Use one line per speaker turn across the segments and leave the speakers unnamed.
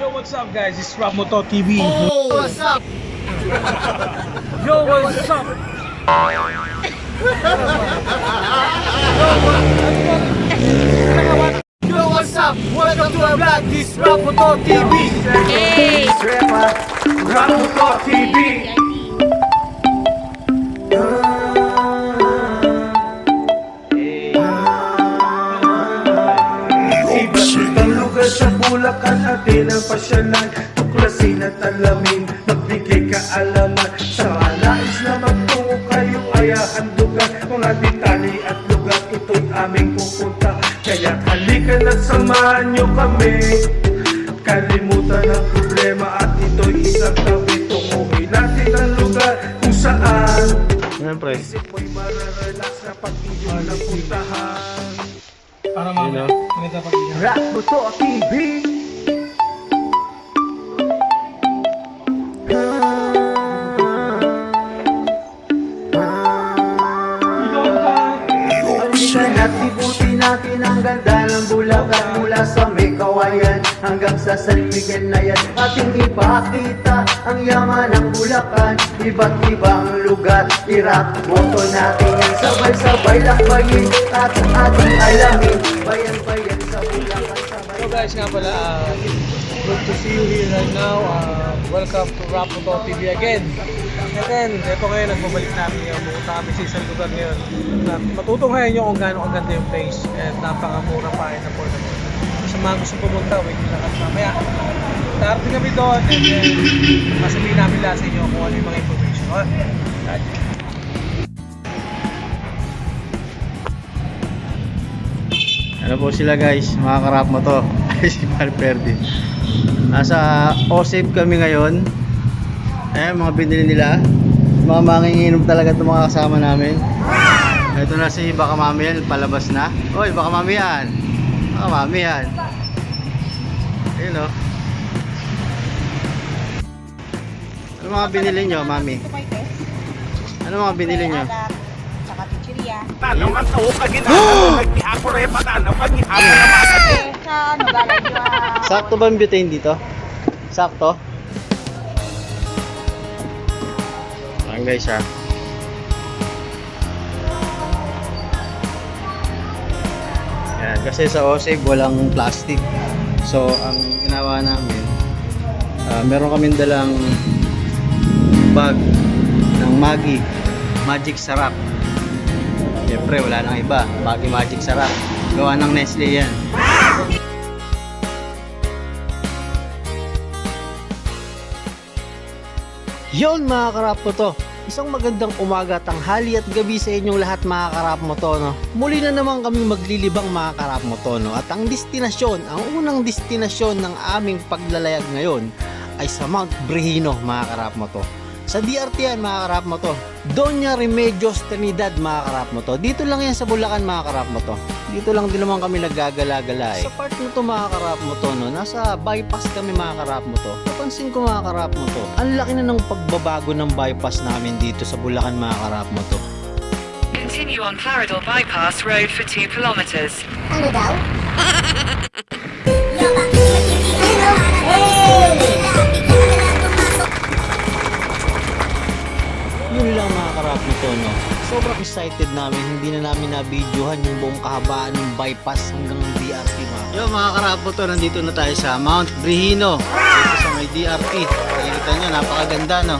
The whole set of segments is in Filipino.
Yo, what's up guys? It's Rap Moto TV.
Hey, what's up?
Yo, what's up?
Yo, what's up? Welcome to our vlog. This is Rap Moto TV.
Hey!
Rap Moto TV.
Ang lugar sa Bulacan, atin ang pasyalan. Tuklasin at alamin, magbigay kaalaman. Sa nais na magtungo kayo ay hahandugan. Mga detalye at lugar, ito'y aming pupunta. Kaya halika na samahan nyo kami. Kalimutan ang problema at ito'y isang tabi. Tunguhin natin ang lugar kung saan isip mo'y mararelax na pag-iyon na puntahan.
Para mamaya, maganda pag-iyan.
Rap Moto TV. At ibuti natin ang ganda ng Bulacan mula sa may kawayan hanggang sa San Miguel na yan. Ating ipakita ang yaman ng Bulacan, iba't ibang lugar. I-rap moto natin yan, sabay-sabay lakbayin at ating alamin. Bayan-bayan sa Bulacan, sabay.
So guys, nga pala, good to see you here right now. Welcome to Rap Moto TV again. And then, ito ngayon, nagbabalik namin yung pumunta kami sa isang lugar ngayon. Matutunghayan nyo kung gaano kaganda yung place and napakamura pa and affordable. Sa mga gusto pumunta, wait nyo lang at mamaya. Darating kami doon and then masabihin namin lahat sa inyo kung ano yung mga information. Okay?
Ano po sila guys, mga karap mo to. Si Marperdi. Nasa OSAFE kami ngayon. Ayan, mga binili nila. Mga manginginom talaga itong mga kasama namin. Ito na si Baka Mami, palabas na. Oy, Baka Mami yan. Baka Mami yan. Ayun o. Ano mga binili nyo, Mami? Ano mga binili nyo?
Saka chichirya.
Tanong ang tao ka ginagawa, nagtihako rin pa tanong ka ginagawa naman.
Sa ano, balay nyo
Sakto ba ang butane dito? Sakto? Ayan guys ha. Ayan, kasi sa OSAFE walang plastic. So ang ginawa namin, meron kaming dalang bag ng Maggi Magic Sarap. Siyempre wala nang iba, Maggi Magic Sarap. Gawa ng Nestle yan. Yon mga karap mo to. Isang magandang umaga, tanghali at gabi sa inyong lahat mga karap mo to, no? Muli na naman kami maglilibang mga karap mo to, no? At ang destinasyon, ang unang destinasyon ng aming paglalayag ngayon ay sa Mount Brehino mga karap mo to. Sa DRT yan mga karap mo to. Doña Remedios Trinidad mga karap mo to. Dito lang yan sa Bulacan mga karap mo to. Dito lang din naman kami naggagala-gala eh. Sa part mo to mga karap mo to, no? Nasa bypass kami mga karap mo to. Napansin ko mga karap mo to, ang laki na ng pagbabago ng bypass namin dito sa Bulacan mga karap mo to.
Continue on Claridel Bypass Road for 2 kilometers.
Ano daw?
Yun lang mga karap mo to, no? Sobrang excited namin, hindi na namin na-videohan yung buong kahabaan ng bypass hanggang DRT mga. Yo mga karap mo to, nandito na tayo sa Mount Brehino. Dito sa may DRT. Nakikita nyo, napakaganda no?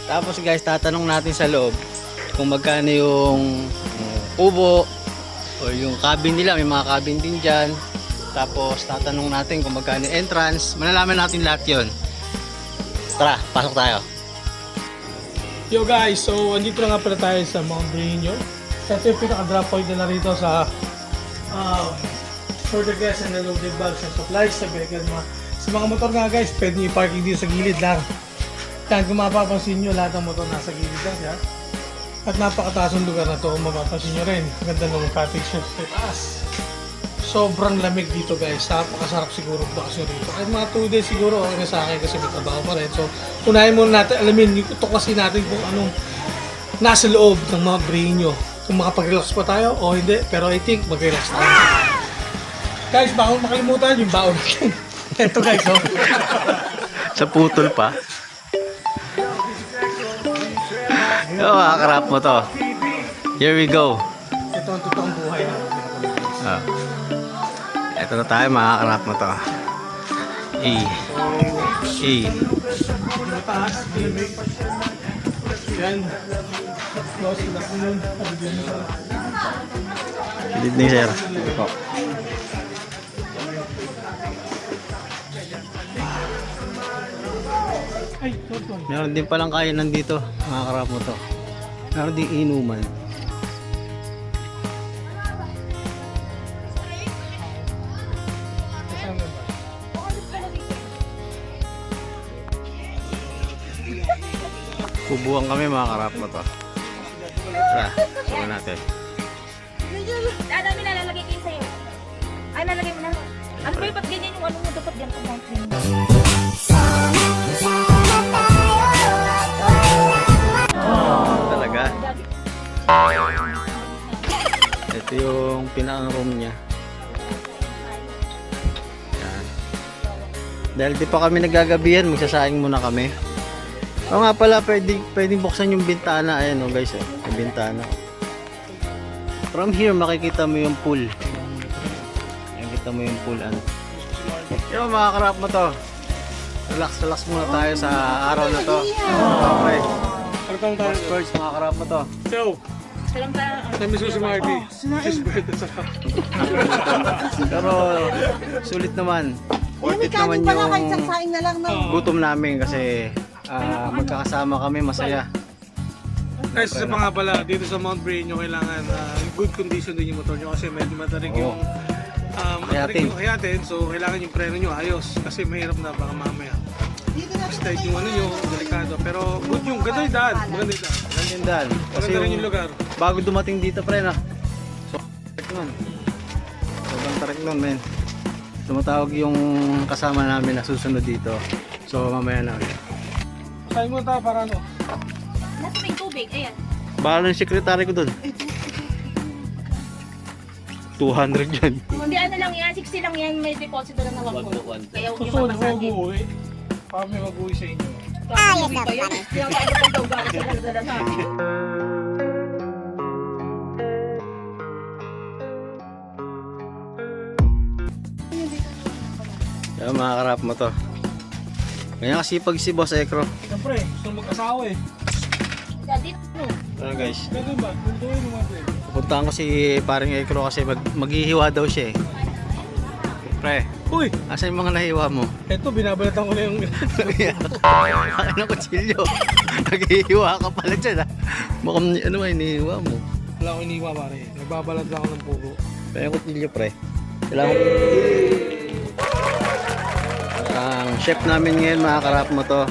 Tapos guys, tatanong natin sa loob kung magkano yung ubo o yung cabin nila, may mga cabin din dyan. Tapos tatanong natin kung magkano yung entrance, malalaman natin lahat yon. Tara, pasok tayo.
Yo guys, so andito na nga pala tayo sa Mount Brehino. Ito yung pinaka-drop point nila rito sa for the guests and the loaded bags and supplies sa vehicle. Sa mga motor nga guys, pwede nyo i-parking dito sa gilid lang. Yan, kung mapapansin nyo, lahat ng motor nasa gilid lang siya. At napakataas ang lugar na to, kung mapapansin nyo rin. Ganda ng cottage sa taas. sobrang lamig dito guys. Napakasarap siguro bakasyon dito. Kahit mga 2 days siguro okay na sa akin kasi may trabaho pa rin. So, unahin muna natin, alamin, yung tuklasin natin kung anong nasa loob ng Mount Breño. Kung makapag-relax pa tayo o hindi. Pero I think mag-relax tayo. Guys, baka makalimutan yung baon natin. Ito guys, oh.
Sa putol pa. Mga karap mo to. Here we go.
Ito ang totoong buhay natin.
Ah. Ito na tayo, mga karap mo to.
Mataas, lamig. Yan. Close na po nun.
Good evening, sir.
Ay, sorry.
Meron din palang kainan dito, mga karap mo to. Meron din inuman. Kubuhan kami, mga karap mo to. Tara, suman natin.
Ano yung nilalagay kayo sa'yo? Ay, nalagay mo na. Ano ba yung ba't ganyan yung ano mo dapat yan sa mountain?
Talaga. Ito yung pinaka-room niya. Yan. Dahil di pa kami naggagabihan, magsasaing muna kami. O nga pala, pwedeng buksan yung bintana. Ayan o guys, yung bintana. From here, makikita mo yung pool. Makikita mo yung pool. Yung mga karap mo to. Relax muna tayo sa araw na to. Okay.
Welcome tayo.
First, mga karap mo to.
Yo,
Salam ka.
namiss ko si Marty. She's birthday sa
Pero sulit naman. Worth
May
it naman
kanin pala kahit
yung
sasaing na lang, no?
gutom namin kasi magkakasama kami, masaya.
Guys, isa pa nga pala, dito sa Mount Breño, kailangan good condition din yung motor nyo kasi medyo matarik yung
Hayatin.
hayatin. So, kailangan yung preno nyo ayos kasi mahirap na baka mamaya. Start yung ano nyo, delikado. Pero good yung, ganda yung daan. Maganda yung daan.
Ganyan. Kasi
Maganda rin yung lugar.
bago dumating dito, pre, na. So, tarik nun. Sobrang tarik nun, men. Tumatawag yung kasama namin na susunod dito. So, mamaya na ulit.
Kain mo tayo para ano?
Nasa may tubig, ayan.
Bahala ng sekretary ko dun. 200 yan.
Hindi ano lang yan, 60 lang yan, may deposit na lang na 1 Kaya huwag
Susunod
yung
ko
mapasagin.
mag-uwi. Kami mag-uwi sa inyo.
Ayos na pa. Kaya paano pag daw galing sa nagdala sa akin?
Kaya mga karap mo to. Ganyan kasi pag si Boss Ekro.
Siyempre, gusto mag-asawa eh.
Dati, no.
Ano guys?
Ganun ba? Tuntuin mo mga
Pupuntahan ko si paring Ekro kasi maghihiwa daw siya eh. Pre,
Uy!
asan yung mga nahiwa mo?
Eto, binabalatan ko na yung...
Akin ng kutsilyo. Naghihiwa ka pala dyan ha. Mukhang ano ba hinihiwa mo?
Wala ko iniwa pare. Nagbabalat lang ako ng pugo.
Kaya yung kutsilyo pre. Kailangan ang chef namin ngayon, mga karap mo to.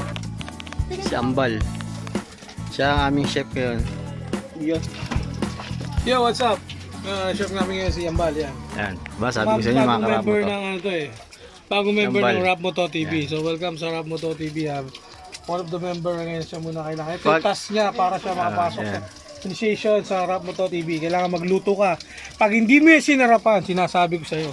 Si Ambal. Siya ang aming chef ngayon.
Yo, what's up? Chef namin ngayon si Yambal, yan.
Yan. Ba, sabi ko sa inyo mga karap mo
member
to.
ng ano to eh. Bagong member
Yambal.
ng Rap Moto TV. So welcome sa Rap Moto TV. One of the member ngayon siya muna kailangan. Ito yung
Pag-
task niya para siya makapasok
yan.
sa initiation sa Rap Moto TV. Kailangan magluto ka. Pag hindi mo yung sinarapan, sinasabi ko sa'yo.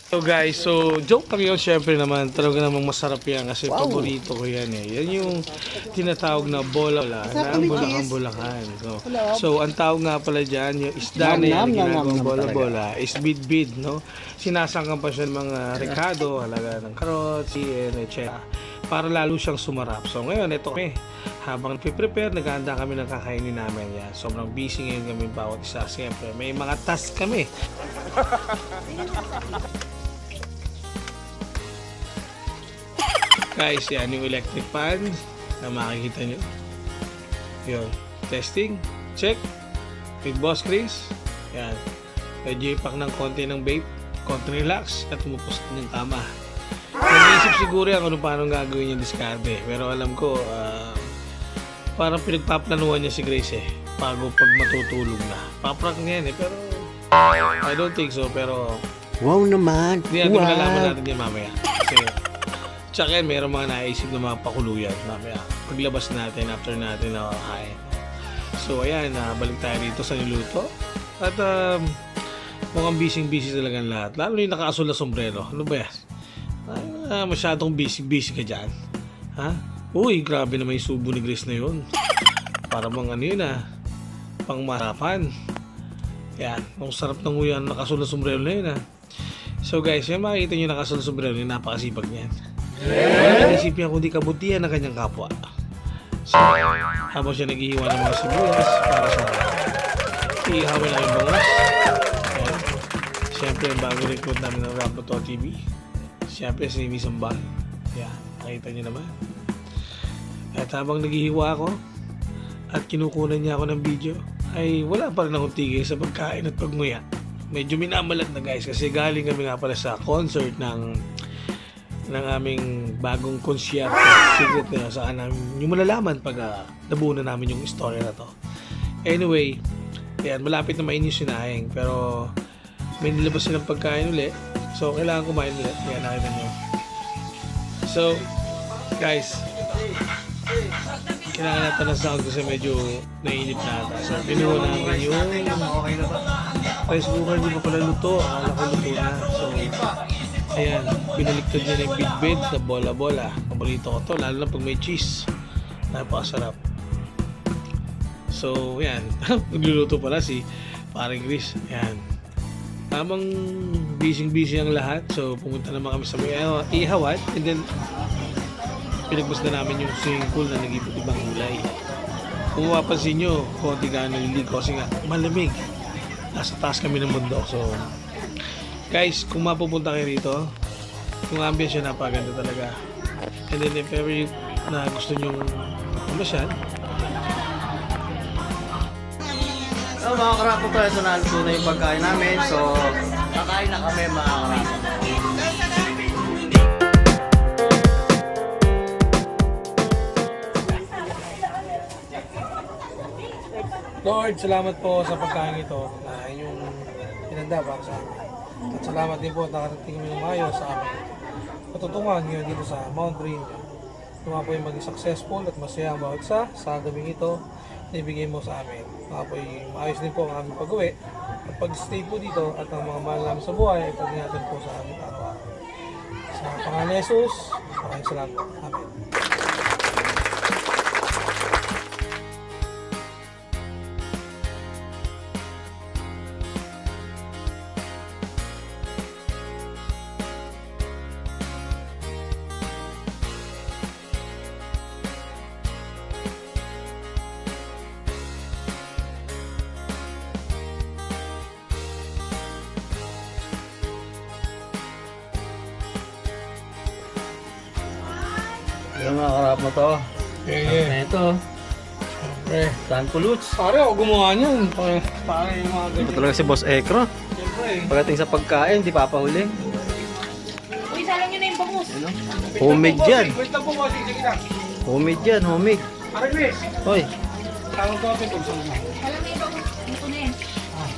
So guys, so joke lang yun, syempre naman, talaga namang masarap yan kasi paborito ko yan eh. Yan yung tinatawag na bola ng Bulacan. So ang tawag nga pala dyan, yung isda na yan, ginagawang bola-bola, is bid-bid, no? Sinasangkan pa siya ng mga ricado, halaga ng carrots, etc. Para lalo siyang sumarap. So ngayon, ito kami. Habang prepare, naghahanda kami ng kakainin namin. Yan. Sobrang busy ngayon kami bawat isa. Siyempre, may mga task kami. Guys, yan yung electric fan na makikita nyo. Yun. Testing. Check. With Boss Chris. Yan. Medyo ipak ng konti ng vape. Konti relax. At umupos ng tama. Nag-iisip siguro yan kung paano gagawin yung diskarte. Pero alam ko, parang pinagpaplanuhan niya si Grace eh. Bago pag matutulog na. Paprank niya yan eh. Pero I don't think so, pero
Wow naman.
hindi natin
Wow.
malalaman natin yan mamaya. Kasi, tsaka yan, mayroong mga naisip na mga pakuluyan mamaya. Paglabas natin, after natin na kain. So, ayan, balik tayo dito sa niluto. At, mukhang busy talaga ang lahat. Lalo yung nakaasul na sombrero. Ano ba yan? Masyadong busy ka dyan. Ha? Uy, grabe naman yung subo ni Grace na yun. Para bang ano yun pang marapan. Yan, ang sarap ng uyan nakasul na sombrero na yun So guys, yung makikita nyo nakasul na sombrero yun, napakasipag niyan. Wala isipin kundi kabutihan ng kanyang kapwa. So, habang siya naghihiwa ng mga sibuyas para sa ihawin lang yung bangus. Yan. Siyempre, yung bago recruit namin ng Raputo TV. Siyempre, si Miss Ambal. Yan, nakita nyo naman. At habang naghihiwa ako at kinukunan niya ako ng video, ay wala pa rin akong tigil sa pagkain at pagmuya. Medyo minamalat na guys kasi galing kami nga pala sa concert ng aming bagong concierto. Secret na saan namin yung malalaman pag nabuo na namin yung story na to. Anyway, yan, malapit na mainis yung sinaing pero may nilabas silang pagkain ulit. So, kailangan kumain ulit. Yan, nakita nyo. So, guys, kailangan natin ng sound kasi medyo naiinip na ata. So, pinuha namin yung rice cooker, hindi pa pala luto. Akala ko luto na. So, ayan, binaliktad niya na yung big na bola-bola. Paborito ko to, lalo na pag may cheese. Napakasarap. So, ayan. Nagluluto pala si Paring Chris. Ayan. Tamang busy ang lahat. So, pumunta naman kami sa Ihawat. And then, pinagbus na namin yung swimming pool na nag-ibang kulay. Kung mapapansin nyo, konti ka naliligo kasi nga malamig. Nasa taas kami ng bundok. So, guys, kung mapupunta kayo rito, yung ambience yun napaganda talaga. And then if ever na gusto nyo mamasyal,
So mga karapo to, ito na luto na yung pagkain namin. So, kakain na kami mga karapo.
Lord, salamat po sa pagkain ito na inyong pinanda para sa amin. At salamat din po at nakarating kami ng maayos sa amin. Patutungan ngayon dito sa Mount Rainier. Mga po yung maging successful at masaya ang bawat sa gabing ito na ibigay mo sa amin. Mga po yung maayos din po ang aming pag-uwi at pag-stay po dito at ang mga mahal namin sa buhay ay pag-ingatan po sa aming araw-araw. Sa pangalan ni Jesus, maraming salamat. Amen.
Yung mga karapo to.
Yeah.
Na ito,
Pre.
San Puluts.
Pare, ako gumawa niyan. Pare yung mga
Ito
ganyan.
talaga si Boss Ekro.
Siyempre eh.
Pagdating sa pagkain, di papahuli.
Uy, salang nyo na yung bangus.
Homemade yan.
Wait lang po, bossing. Sige lang.
Homemade yan, homemade.
Pare, Chris.
Hoy,
Tawag ko natin kung saan mo.
Salang na yung bangus. Ito na yan.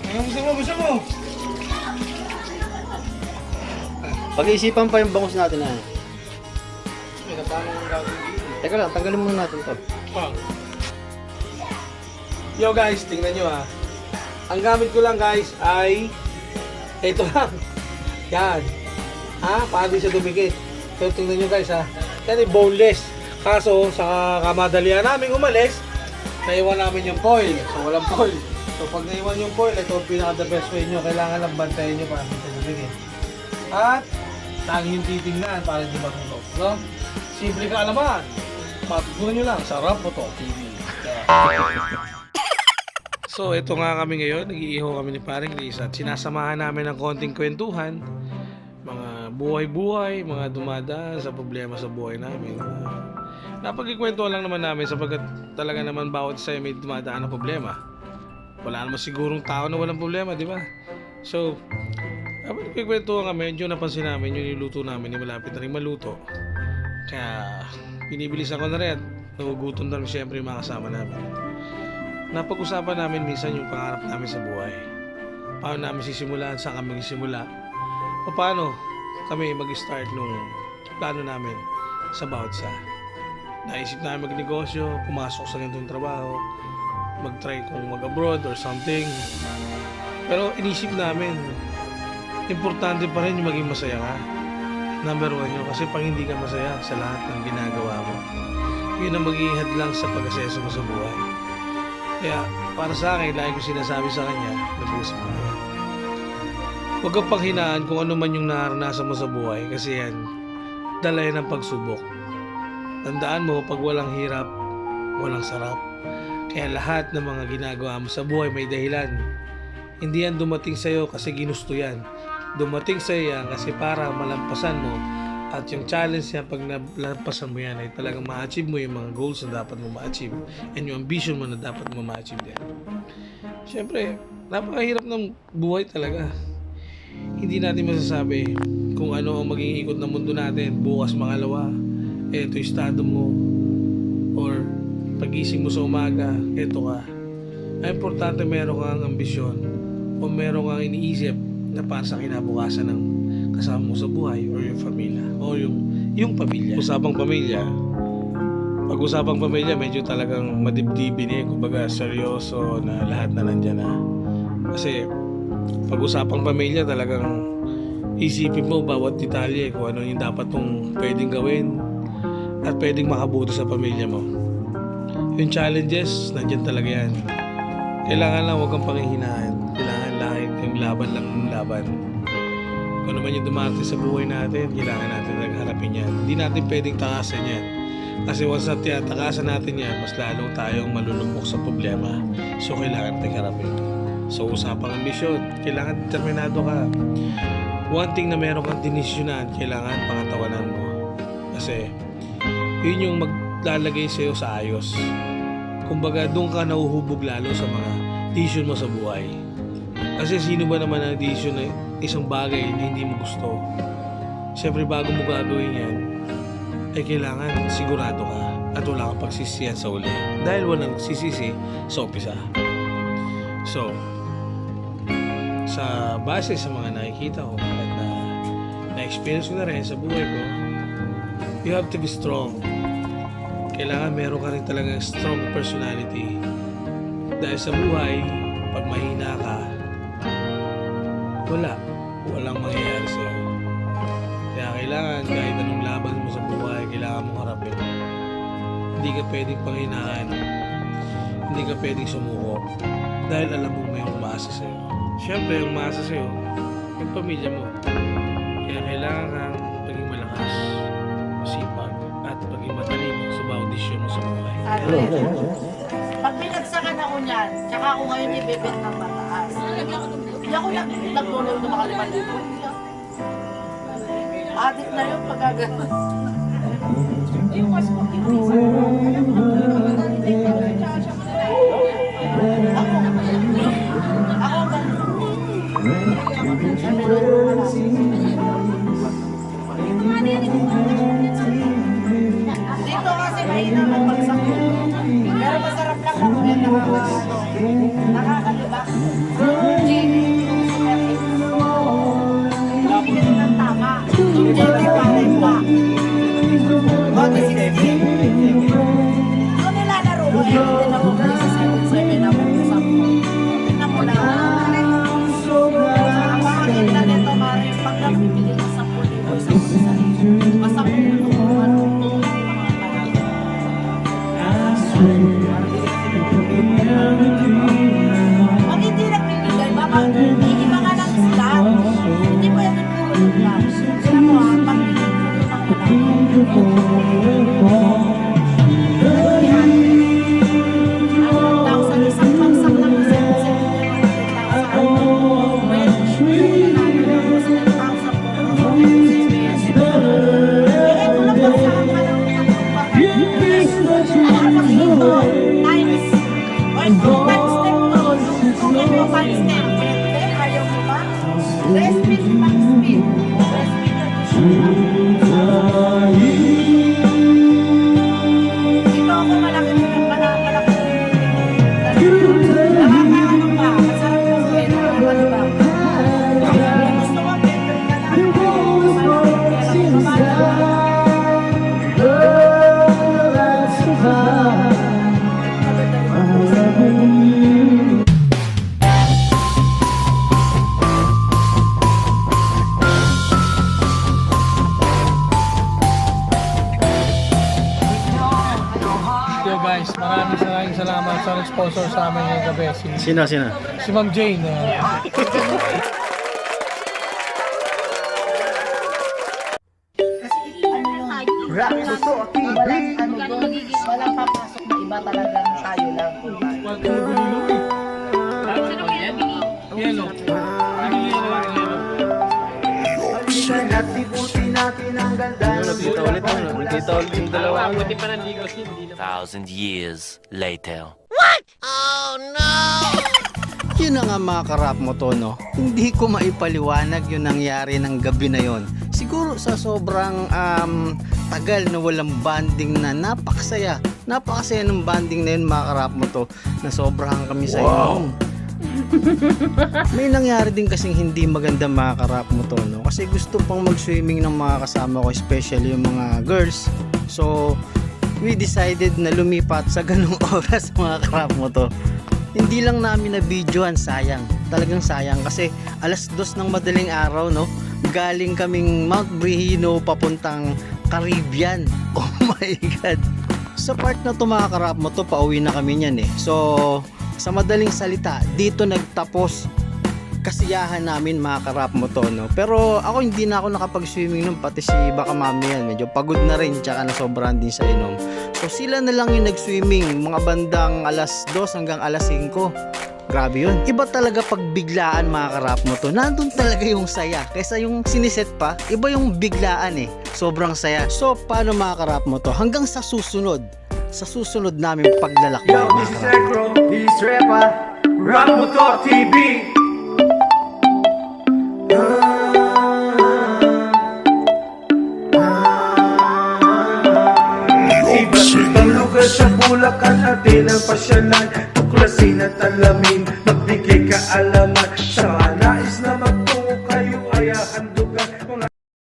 Ano gusto mo?
pag-iisipan pa yung bangus natin na.
May natanong gagawin dito.
Teka lang, tanggalin muna natin to.
Yo guys, tingnan nyo ha. Ang gamit ko lang guys ay ito lang. Yan. Ha? Para di siya dumikit. So tingnan nyo guys ha. Yan ay boneless. Kaso sa kamadalian namin umalis, naiwan namin yung foil. So walang foil. So pag naiwan yung foil, ito ang pinaka the best way nyo. Kailangan lang bantayan nyo para di siya dumikit. At tanging titingnan para di magulog. No? Simple ka alaman. Matutunan nyo lang sa Raputo TV. So, ito nga kami ngayon. Nag-iihaw kami ni Paring Chris at sinasamahan namin ng konting kwentuhan. Mga buhay-buhay, mga dumadaan sa problema sa buhay namin. Napagkikwentuhan lang naman namin sapagkat talaga naman bawat isa may dumadaan ng problema. Wala naman sigurong tao na walang problema, di ba? So, habang nagkikwentuhan kami, medyo napansin namin yung niluto namin, yung malapit na rin maluto. Kaya, binibilisan ko na rin at nagugutom na rin siyempre yung mga kasama namin. Napag-usapan namin minsan yung pangarap namin sa buhay. paano namin sisimulan, saan kami magsisimula, o paano kami mag-start nung plano namin sa bawat isa. Naisip namin magnegosyo, pumasok sa ganitong trabaho, mag-try kung mag-abroad or something. Pero inisip namin, importante pa rin yung maging masaya ka. Number 1 yun, kasi pag hindi ka masaya sa lahat ng ginagawa mo, yun ang magiging hadlang sa pag-aseso mo sa buhay. Kaya para sa akin, lagi ko sinasabi sa kanya, nag-uusap ko na. Huwag kang panghinaan kung ano man yung naranasan mo sa buhay, kasi yan, dala yan ng pagsubok. Tandaan mo, pag walang hirap, walang sarap. Kaya lahat ng mga ginagawa mo sa buhay may dahilan. Hindi yan dumating sa'yo kasi ginusto yan. Dumating sa'yo yan kasi para malampasan mo. At yung challenge niya, pag nalampasan mo yan, ay talagang ma-achieve mo yung mga goals na dapat mo ma-achieve. And yung ambition mo na dapat mo ma-achieve din. Siyempre, napakahirap ng buhay talaga. Hindi natin masasabi kung ano ang maging ikot ng mundo natin. Bukas mangalawa, eto yung estado mo. Or pagising mo sa umaga, eto ka. Ay importante meron kang ambisyon o meron kang iniisip na para sa kinabukasan ng kasama mo sa buhay or yung pamilya o yung pamilya. Usapang pamilya, pag-usapang pamilya medyo talagang madibdibin eh, kumbaga seryoso na lahat na nandyan na. Kasi pag-usapang pamilya talagang isipin mo bawat detalye kung ano yung dapat mong pwedeng gawin at pwedeng makabuti sa pamilya mo. Yung challenges, nandyan talaga yan. Kailangan lang huwag kang panghihinaan. Kailangan lang yung laban lang ng laban. Kung ano man yung dumarating sa buhay natin, kailangan natin nagharapin yan. Hindi natin pwedeng takasan yan. Kasi once na takasan natin yan, mas lalong tayong malulubok sa problema. So kailangan natin harapin. So usapang ambisyon, kailangan determinado ka. One thing na meron kang dinisyonan, kailangan pangatawanan mo. Kasi yun yung maglalagay sa'yo sa ayos. Kumbaga doon ka nauhubog lalo sa mga decision mo sa buhay. Kasi sino ba naman ang decision na isang bagay na hindi mo gusto? Siyempre bago mo gagawin yan, ay kailangan sigurado ka at wala kang pagsisiyan sa uli. Dahil walang sisisi sa umpisa. So, sa base sa mga nakikita ko at na-experience ko na rin sa buhay ko, you have to be strong. Kailangan meron ka rin talagang strong personality. Dahil sa buhay, pag mahina ka, walang mangyayari sa'yo. Kaya kailangan kahit anong laban mo sa buhay, kailangan mong harapin. Hindi ka pwedeng panghinaan. Hindi ka pwedeng sumuko. Dahil alam mo may umaasa sa'yo. Siyempre, yung umaasa sa'yo, yung pamilya mo. Kaya kailangan kang maging malakas, masipag, at maging matalino sa bawat desisyon mo sa buhay.
Pag pinagsakan ako niyan, tsaka ako ngayon ibibit ng mataas. Hindi ako nagtulog ng mga 5,000. Adik na yun pag gagawin. Dito kasi mahina magbagsak yun. Pero masarap lang ako yan nakakalibak. Pili ng tama. Hindi parin pa. Body 16. Doon nilalaro ko eh. Hindi na ako sa 7-7 ako sa tingnan mo na. Ang bakit na nito, Mari, pag
sa sponsor sa amin ngayong gabi.
Sino?
Si Ma'am Jane.
Kasi ano yung
Rap Puto TV.
walang ano doon, walang papasok na iba talagang tayo lang.
Balikan at ibuti natin ang ganda ng bulakan.
Nakita ulit yung dalawa.
1,000 years later.
Yun na nga mga karap mo to, no? Hindi ko maipaliwanag yung nangyari ng gabi na yon. Siguro sa sobrang tagal na walang banding na napakasaya. Napakasaya ng banding na yun mga karap mo to, na sobrahan kami sa inom. May nangyari din kasing hindi maganda mga karap mo to, no? Kasi gusto pang mag-swimming ng mga kasama ko, especially yung mga girls. So, we decided na lumipat sa ganung oras mga karap mo to. Hindi lang namin na videoan, sayang. Talagang sayang kasi 2:00 ng madaling araw, no? Galing kaming Mount Brihino papuntang Caribbean. Oh my God. Sa part na to mga karap mo to, pauwi na kami niyan eh. So, sa madaling salita, dito nagtapos kasiyahan namin mga karap mo to, no? Pero ako hindi na ako nakapag-swimming nun, pati si baka mami yan, medyo pagod na rin, tsaka nasobrahan din sa inom. So sila na lang yung nag-swimming, mga bandang 2:00 hanggang 5:00. Grabe yun. Iba talaga pag biglaan mga karap mo to. Nandun talaga yung saya. Kaysa yung siniset pa, iba yung biglaan eh. Sobrang saya. So paano mga karap mo to? Hanggang sa susunod namin paglalakbay
Yo,
mga
this is
karap.
Egro.
This is Repa.
Rap Puto TV. Iba't ibang lugar sa Bulacan, atin ang pasyalan. Tuklasin at alamin, magbigay kaalaman